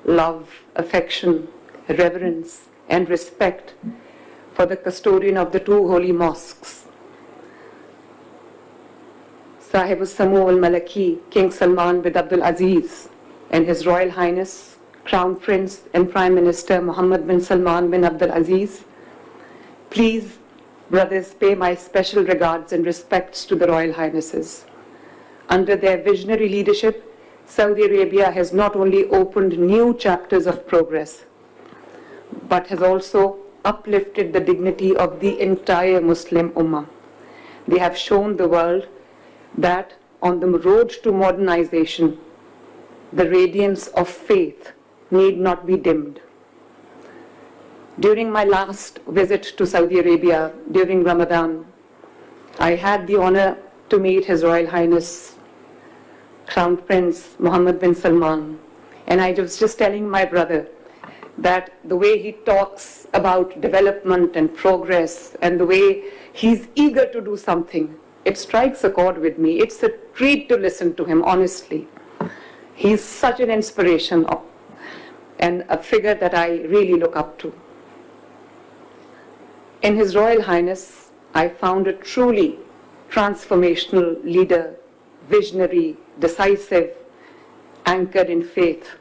love, affection, reverence, and respect for the custodian of the two holy mosques, Sahib al-Samu al-Malaki, King Salman bin Abdul Aziz, and His Royal Highness, Crown Prince and Prime Minister Muhammad bin Salman bin Abdul Aziz, please, brothers, pay my special regards and respects to the Royal Highnesses. Under their visionary leadership, Saudi Arabia has not only opened new chapters of progress, but has also uplifted the dignity of the entire Muslim Ummah. They have shown the world that on the road to modernization, the radiance of faith need not be dimmed. During my last visit to Saudi Arabia during Ramadan, I had the honor to meet His Royal Highness Crown Prince Mohammed bin Salman, and I was just telling my brother that the way he talks about development and progress and the way he's eager to do something, it strikes a chord with me. It's a treat to listen to him, honestly. He's such an inspiration and a figure that I really look up to. In His Royal Highness, I found a truly transformational leader, visionary, decisive, anchored in faith,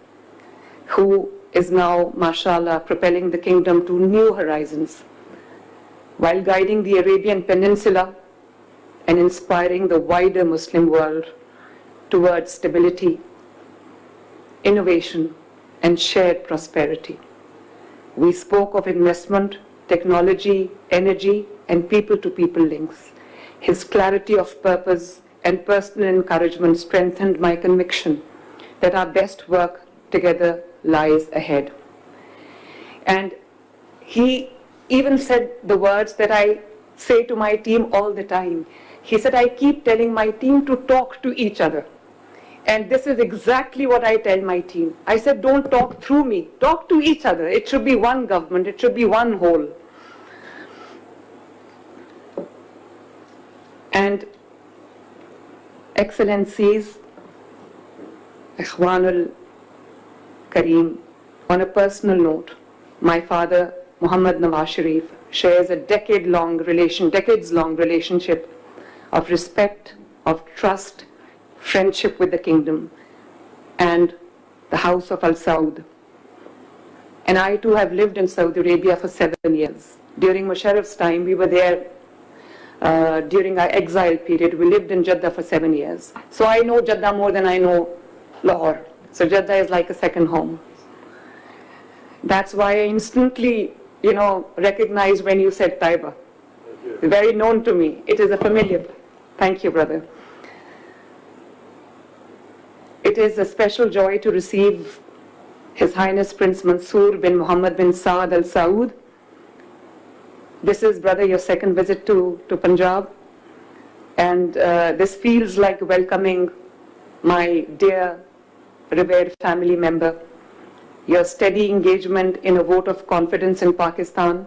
who is now, mashallah, propelling the kingdom to new horizons, while guiding the Arabian Peninsula and inspiring the wider Muslim world towards stability, innovation, and shared prosperity. We spoke of investment, technology, energy, and people-to-people links. His clarity of purpose and personal encouragement strengthened my conviction that our best work together lies ahead. And he even said the words that I say to my team all the time. He said, I keep telling my team to talk to each other. And this is exactly what I tell my team. I said, don't talk through me, talk to each other. It should be one government, it should be one whole. And Excellencies, Ikhwanul Kareem, on a personal note, my father, Muhammad Nawaz Sharif, shares a decades-long relationship of respect, of trust, friendship with the kingdom and the house of Al-Saud. And I too have lived in Saudi Arabia for 7 years. During Musharraf's time, we were there during our exile period. We lived in Jeddah for 7 years. So I know Jeddah more than I know Lahore. So Jeddah is like a second home. That's why I instantly, recognized when you said Taiba. Very known to me. It is a familiar. Thank you, brother. It is a special joy to receive His Highness Prince Mansoor bin Muhammad bin Saad al-Saud. This is, brother, your second visit to Punjab. And this feels like welcoming my dear, revered family member. Your steady engagement in a vote of confidence in Pakistan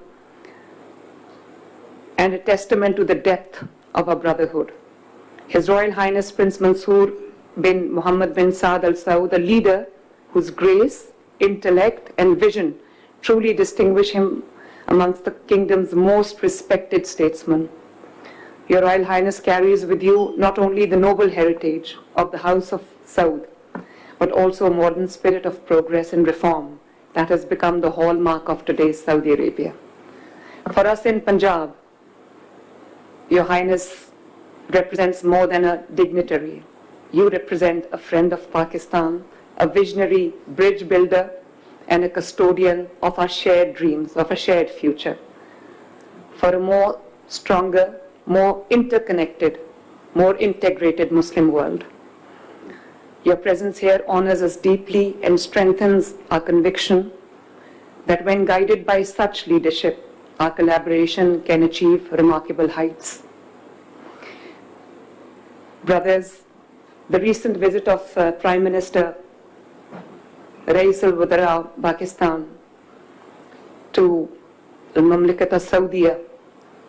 and a testament to the depth of our brotherhood. His Royal Highness Prince Mansoor bin Muhammad bin Saad al-Saud, a leader whose grace, intellect and vision truly distinguish him amongst the kingdom's most respected statesmen. Your Royal Highness carries with you not only the noble heritage of the House of Saud, but also a modern spirit of progress and reform that has become the hallmark of today's Saudi Arabia. For us in Punjab, Your Highness represents more than a dignitary. You represent a friend of Pakistan, a visionary bridge builder, and a custodian of our shared dreams, of a shared future, for a more stronger, more interconnected, more integrated Muslim world. Your presence here honors us deeply and strengthens our conviction that when guided by such leadership, our collaboration can achieve remarkable heights. Brothers, the recent visit of Prime Minister Rais al-Wazara Pakistan to the Mamlakat al-Saudiya,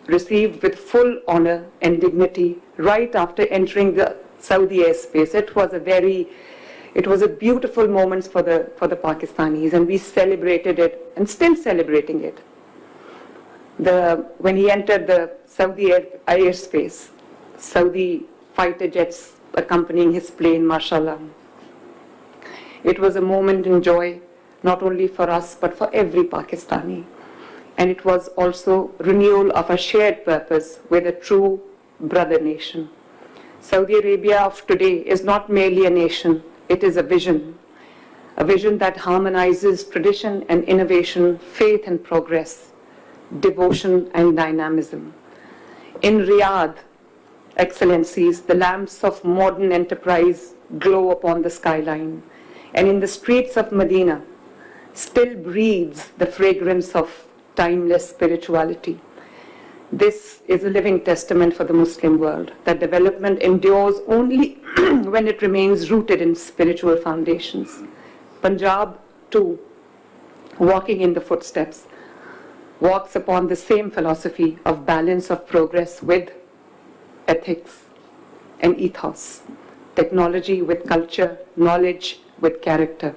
received with full honor and dignity right after entering the Saudi airspace. It was a very, It was a beautiful moment for the Pakistanis, and we celebrated it and still celebrating it. When he entered the Saudi airspace, Saudi fighter jets accompanying his plane, mashallah. It was a moment in joy, not only for us, but for every Pakistani. And it was also renewal of a shared purpose with a true brother nation. Saudi Arabia of today is not merely a nation, it is a vision that harmonizes tradition and innovation, faith and progress, devotion and dynamism. In Riyadh, Excellencies, the lamps of modern enterprise glow upon the skyline, and in the streets of Medina still breathes the fragrance of timeless spirituality. This is a living testament for the Muslim world, that development endures only when it remains rooted in spiritual foundations. Punjab, too, walking in the footsteps, walks upon the same philosophy of balance of progress with ethics and ethos, technology with culture, knowledge with character.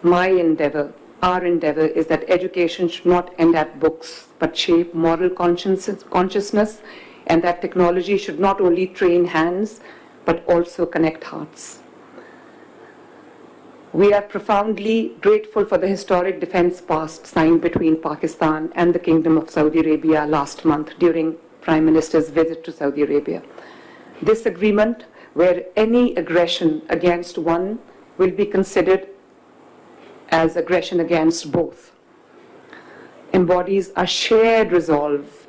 My endeavor, our endeavor, is that education should not end at books, but shape moral consciousness, and that technology should not only train hands, but also connect hearts. We are profoundly grateful for the historic defense pact signed between Pakistan and the Kingdom of Saudi Arabia last month during Prime Minister's visit to Saudi Arabia. This agreement, where any aggression against one will be considered as aggression against both, embodies a shared resolve,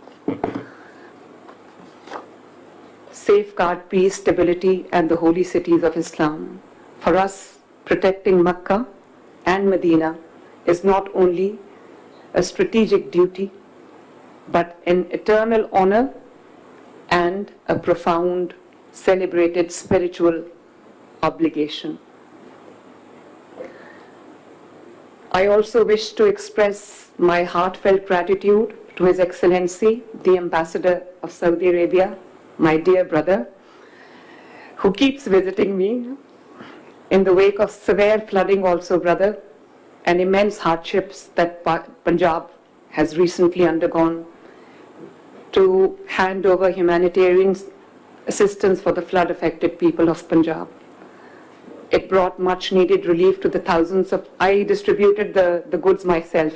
safeguard peace, stability, and the holy cities of Islam. For us, protecting Mecca and Medina is not only a strategic duty, but an eternal honor and a profound, celebrated spiritual obligation. I also wish to express my heartfelt gratitude to His Excellency, the Ambassador of Saudi Arabia, my dear brother, who keeps visiting me in the wake of severe flooding also, brother, and immense hardships that Punjab has recently undergone, to hand over humanitarian assistance for the flood-affected people of Punjab. It brought much needed relief to the thousands of, I distributed the goods myself,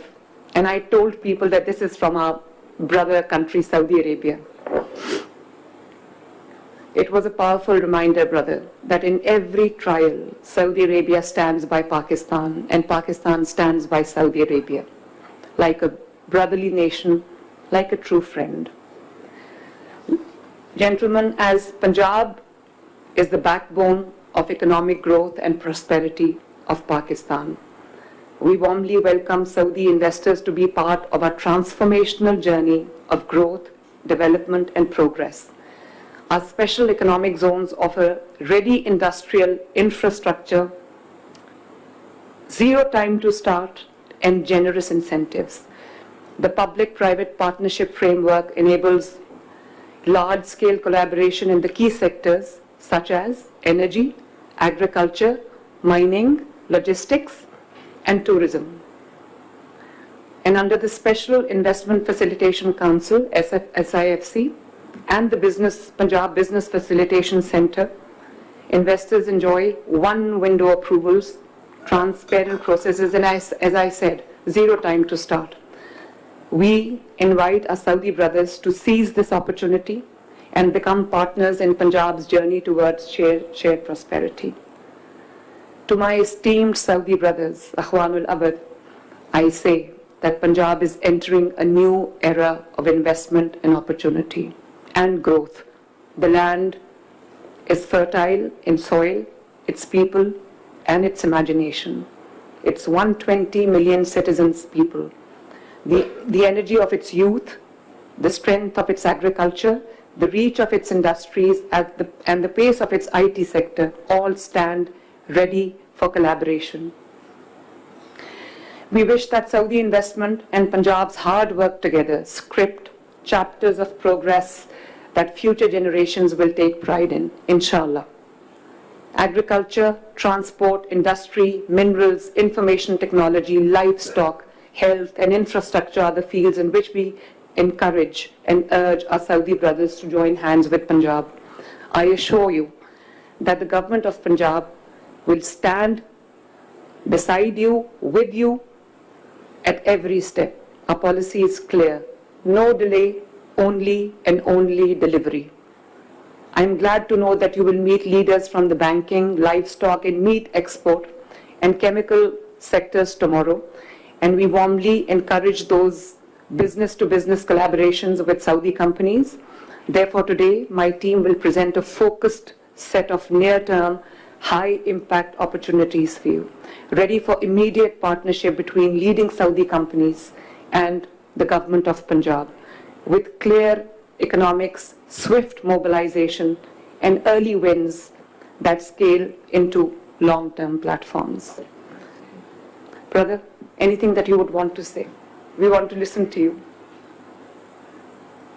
and I told people that this is from our brother country, Saudi Arabia. It was a powerful reminder, brother, that in every trial, Saudi Arabia stands by Pakistan, and Pakistan stands by Saudi Arabia, like a brotherly nation, like a true friend. Gentlemen, as Punjab is the backbone of economic growth and prosperity of Pakistan, we warmly welcome Saudi investors to be part of our transformational journey of growth, development, and progress. Our special economic zones offer ready industrial infrastructure, zero time to start, and generous incentives. The public-private partnership framework enables large-scale collaboration in the key sectors such as energy, agriculture, mining, logistics, and tourism. And under the Special Investment Facilitation Council, SIFC, and the Punjab Business Facilitation Center, investors enjoy one-window approvals, transparent processes, and as I said, zero time to start. We invite our Saudi brothers to seize this opportunity and become partners in Punjab's journey towards shared prosperity. To my esteemed Saudi brothers, Akhwanul Abad, I say that Punjab is entering a new era of investment and opportunity and growth. The land is fertile in soil, its people, and its imagination. It's 120 million citizens people. The energy of its youth, the strength of its agriculture, the reach of its industries, and the pace of its IT sector all stand ready for collaboration. We wish that Saudi investment and Punjab's hard work together script chapters of progress that future generations will take pride in, inshallah. agriculture, transport, industry, minerals, information technology, livestock, health, and infrastructure are the fields in which we encourage and urge our Saudi brothers to join hands with Punjab. I assure you that the government of Punjab will stand beside you, with you, at every step. Our policy is clear. No delay, only and only delivery. I'm glad to know that you will meet leaders from the banking, livestock, and meat export and chemical sectors tomorrow. And we warmly encourage those business-to-business collaborations with Saudi companies. Therefore, today, my team will present a focused set of near-term, high-impact opportunities for you, ready for immediate partnership between leading Saudi companies and the government of Punjab, with clear economics, swift mobilization, and early wins that scale into long-term platforms. Brother, anything that you would want to say? We want to listen to you.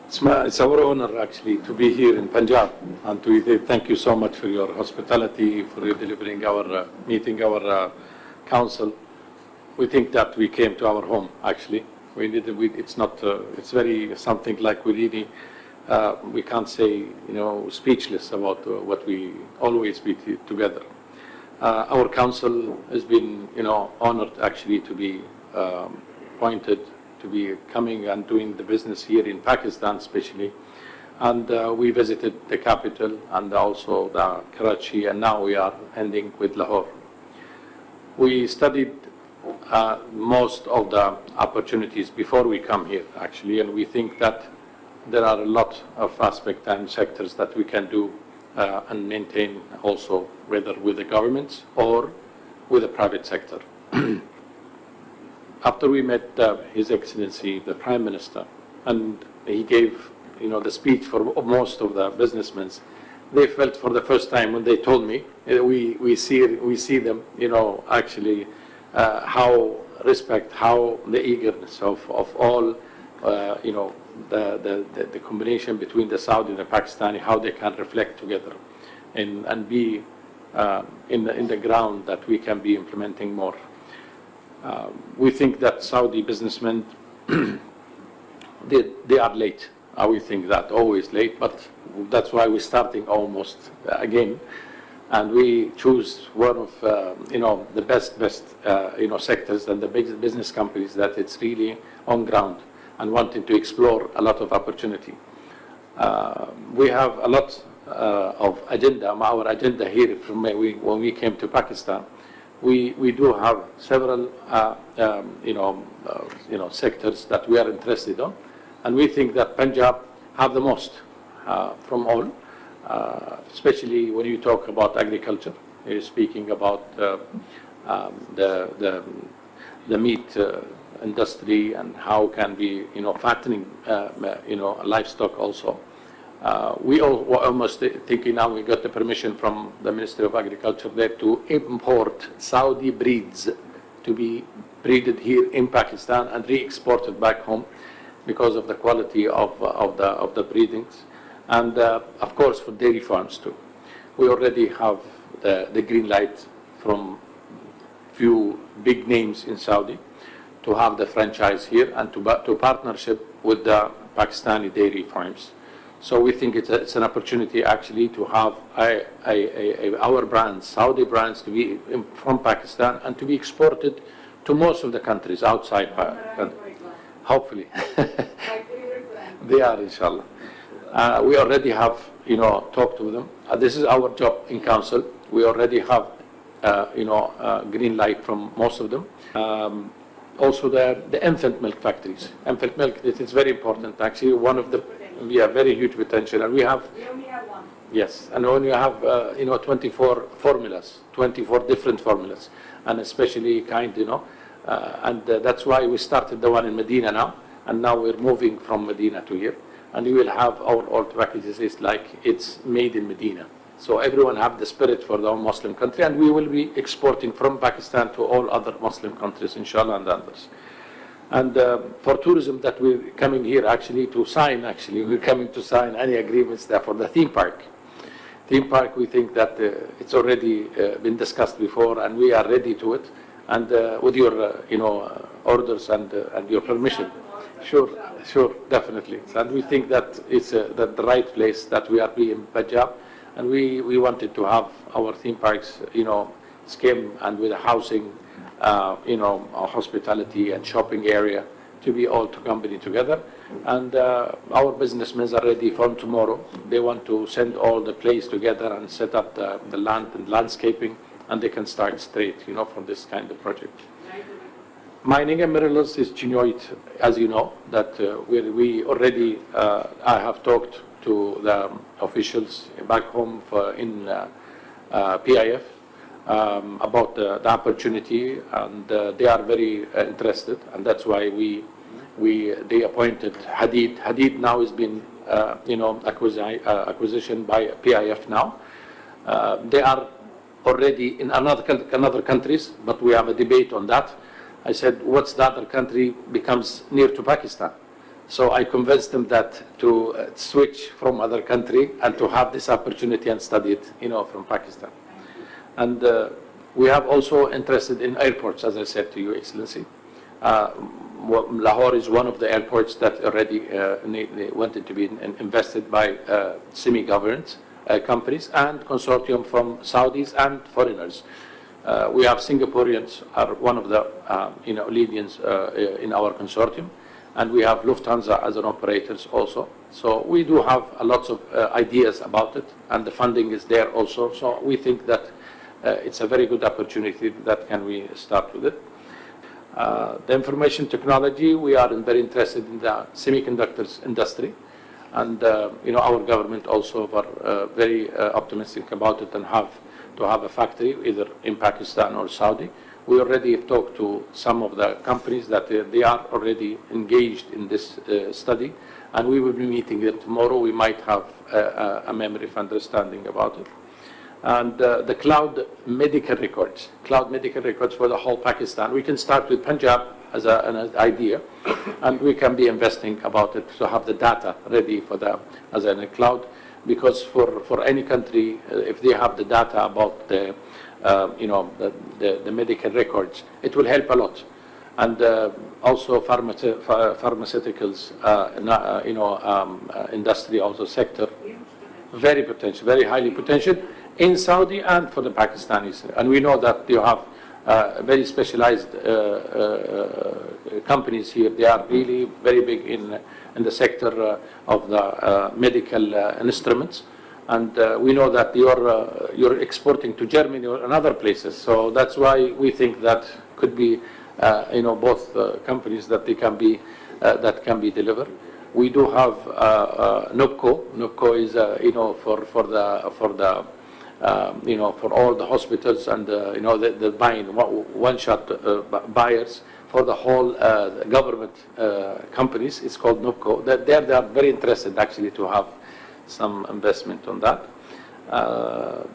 It's our honor actually to be here in Punjab, and to thank you so much for your hospitality, for your delivering our meeting, our council. We think that we came to our home actually. It's not. It's very something like we really. We can't say, speechless about what we always be together. Our council has been, honored actually to be appointed to be coming and doing the business here in Pakistan especially. And we visited the capital and also the Karachi, and now we are ending with Lahore. We studied most of the opportunities before we come here actually, and we think that there are a lot of aspects and sectors that we can do and maintain also, whether with the governments or with the private sector. After we met His Excellency, the Prime Minister, and he gave, the speech for most of the businessmen, they felt for the first time when they told me, we see them, actually how respect, how the eagerness of all, the combination between the Saudi and the Pakistani, how they can reflect together and be in the ground that we can be implementing more. We think that Saudi businessmen, they are late. We think that always late, but that's why we're starting almost again. And we choose one of the best sectors and the biggest business companies that it's really on ground and wanting to explore a lot of opportunity. We have a lot of agenda. Our agenda here from when we came to Pakistan, we do have several sectors that we are interested in, and we think that Punjab have the most from all. Especially when you talk about agriculture, you're speaking about the meat industry and how can be fattening livestock also. We were almost thinking now we got the permission from the Ministry of Agriculture there to import Saudi breeds to be breeded here in Pakistan and re-exported back home because of the quality of the breedings. And of course for dairy farms too. We already have the green light from few big names in Saudi to have the franchise here and to partnership with the Pakistani dairy farms. So we think it's an opportunity actually to have our brands, Saudi brands, to be from Pakistan and to be exported to most of the countries outside Pakistan. Hopefully. They are, inshallah. We already have, talked to them. This is our job in council. We already have, green light from most of them. Also, the infant milk factories. Infant milk, it is very important. Actually, one of the, we have very huge potential, and we have. We only have one. Yes, and when you have, 24 formulas, 24 different formulas, and especially and that's why we started the one in Medina now, and now we're moving from Medina to here. And we will have our old packages. It's like it's made in Medina. So everyone have the spirit for the Muslim country, and we will be exporting from Pakistan to all other Muslim countries, inshallah, and others. And for tourism that we're coming here actually to sign, we're coming to sign any agreements there for the theme park. theme park, we think that it's already been discussed before, and we are ready to it. And with your, orders and your permission, sure, definitely. And we think that it's the right place that we are in Punjab, and we wanted to have our theme parks, scheme and with housing, hospitality and shopping area to be all to company together. And our businessmen are ready from tomorrow. They want to send all the place together and set up the land and landscaping, and they can start straight, from this kind of project. Mining and minerals is genuine, as you know, that we already, I have talked to the officials back home in PIF about the opportunity, and they are very interested, and that's why they appointed Hadid. Hadid now has been, acquisition by PIF now. They are already in another countries, but we have a debate on that. I said, what's the other country becomes near to Pakistan? So I convinced them that to switch from other country and to have this opportunity and study it, from Pakistan. And we have also interested in airports, as I said to you, Excellency. Lahore is one of the airports that already wanted to be invested by semi-government companies and consortium from Saudis and foreigners. We have Singaporeans are one of the leaders in our consortium, and we have Lufthansa as an operators also. So we do have lots of ideas about it, and the funding is there also. So we think that it's a very good opportunity that can we start with it. The information technology, we are very interested in the semiconductors industry, and our government also were very optimistic about it and have to have a factory either in Pakistan or Saudi. We already talked to some of the companies that they are already engaged in this study, and we will be meeting them tomorrow. We might have a memory of understanding about it. And the cloud medical records for the whole Pakistan. We can start with Punjab as an idea, and we can be investing about it to have the data ready for as a cloud, because for any country, if they have the data about the medical records, it will help a lot. And also pharmaceuticals, industry also sector, very potential, very highly potential in Saudi and for the Pakistanis. And we know that you have very specialized companies here. They are really very big in the sector of the medical instruments. And we know that you're exporting to Germany and other places. So that's why we think that could be, both companies that they can be delivered. We do have NOPCO. NOPCO is, for all the hospitals and the buying one-shot buyers for the whole government companies. It's called NOPCO. They are very interested actually to have some investment on that.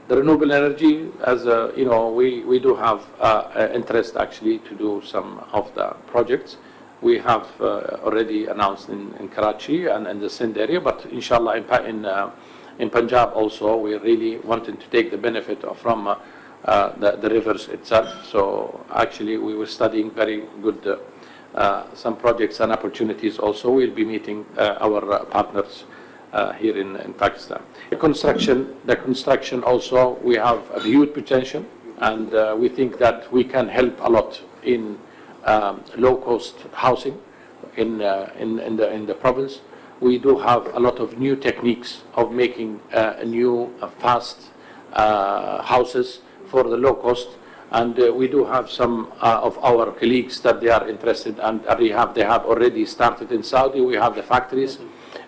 The renewable energy, as we do have interest actually to do some of the projects. We have already announced in Karachi and in the Sindh area, but inshallah in Punjab also, we really wanted to take the benefit from the rivers itself. So actually we were studying very good some projects and opportunities also. We'll be meeting our partners here in Pakistan. The construction also, we have a huge potential, and we think that we can help a lot in low-cost housing in the province. We do have a lot of new techniques of making new fast houses for the low cost, and we do have some of our colleagues that they are interested, and they have already started in Saudi. We have the factories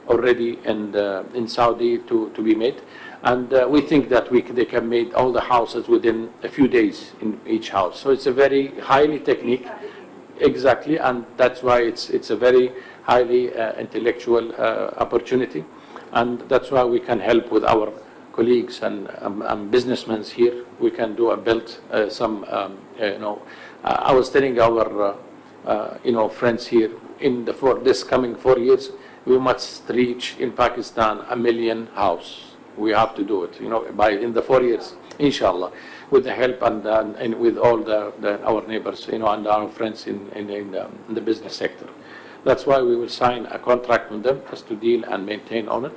already in Saudi to be made, and we think that they can make all the houses within a few days in each house. So it's a very highly technique, exactly, and that's why it's a very highly intellectual opportunity, and that's why we can help with our colleagues and businessmen here. We can do build some, I was telling our, friends here, for this coming 4 years, we must reach in Pakistan 1 million house. We have to do it, in the 4 years, inshallah, with the help and with all our neighbors, and our friends in the business sector. That's why we will sign a contract with them just to deal and maintain on it.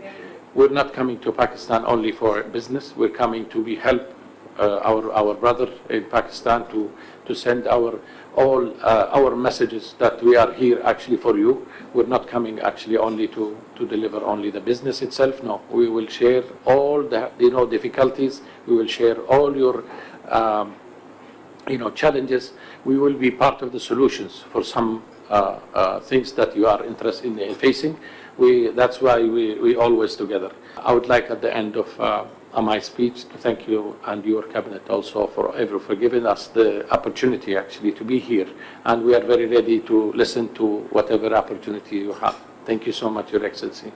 We're not coming to Pakistan only for business. We're coming to help our brother in Pakistan to send all our messages that we are here actually for you. We're not coming actually only to deliver only the business itself. No, we will share all the difficulties. We will share all your challenges. We will be part of the solutions for some things that you are interested in facing. That's why we always together. I would like at the end of my speech to thank you and your cabinet also for giving us the opportunity actually to be here, and we are very ready to listen to whatever opportunity you have. Thank you so much, Your Excellency.